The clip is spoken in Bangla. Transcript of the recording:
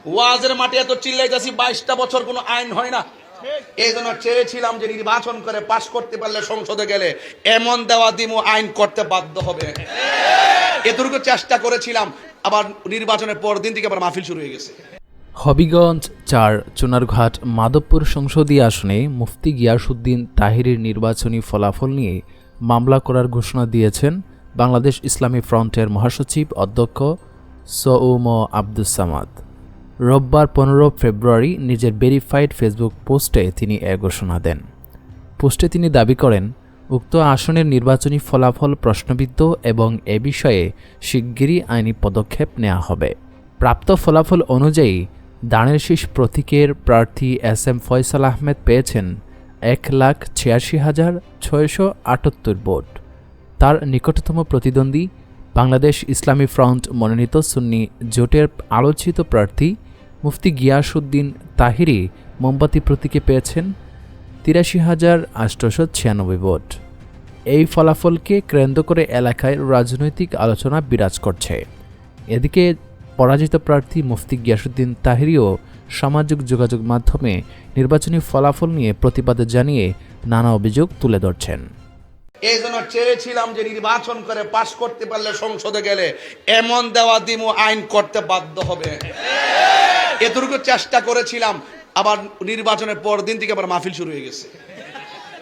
ওয়াজের মাঠে এত চিল্লাইতেছি, 22টা বছর কোনো আইন হয় না। এই জন্য চেয়েছিলাম যে নির্বাচন করে পাশ করতে পারলে সংসদে গেলে এমন দেওয়া দিমু আইন করতে বাধ্য হবে, এতটুকু চেষ্টা করেছিলাম। আবার নির্বাচনের পর দিন থেকে আবার মাহফিল শুরু হয়ে গেছে। হবিগঞ্জ ৪ চুনারঘাট মাধবপুর সংসদীয় আসনে মুফতি গিয়াসউদ্দিন তাহিরের নির্বাচনী ফলাফল নিয়ে মামলা করার ঘোষণা দিয়েছেন বাংলাদেশ ইসলামী ফ্রন্টের মহাসচিব অধ্যক্ষ সৌম আব্দুস সামাদ। রোববার 15 ফেব্রুয়ারি নিজের ভেরিফাইড ফেসবুক পোস্টে তিনি এ ঘোষণা দেন। পোস্টে তিনি দাবি করেন, উক্ত আসনের নির্বাচনী ফলাফল প্রশ্নবিদ্ধ এবং এ বিষয়ে শিগগিরই আইনি পদক্ষেপ নেওয়া হবে। প্রাপ্ত ফলাফল অনুযায়ী দানের শীষ প্রতীকের প্রার্থী এস.এম. ফয়সাল আহমেদ পেয়েছেন 1,86,678 ভোট। তার নিকটতম প্রতিদ্বন্দ্বী বাংলাদেশ ইসলামী ফ্রন্ট মনোনীত সুন্নি জোটের আলোচিত প্রার্থী মুফতি গিয়াসউদ্দিন তাহিরি মোমবাতি প্রতীকে পেয়েছেন 83,896 ভোট। এই ফলাফলকে কেন্দ্র করে এলাকায় রাজনৈতিক আলোচনা বিরাজ করছে। এদিকে পরাজিত প্রার্থী মুফতি গিয়াসউদ্দিন তাহিরিও সামাজিক যোগাযোগ মাধ্যমে নির্বাচনী ফলাফল নিয়ে প্রতিবাদ জানিয়ে নানা অভিযোগ তুলে ধরছেন। এই জন্য চেয়েছিলাম যে নির্বাচন করে পাশ করতে পারলে সংসদে গেলে এমন দেওয়া দিমু আইন করতে বাধ্য হবে, এতটুকু চেষ্টা করেছিলাম। আবার নির্বাচনের পর দিন থেকে আবার মাহফিল শুরু হয়ে গেছে।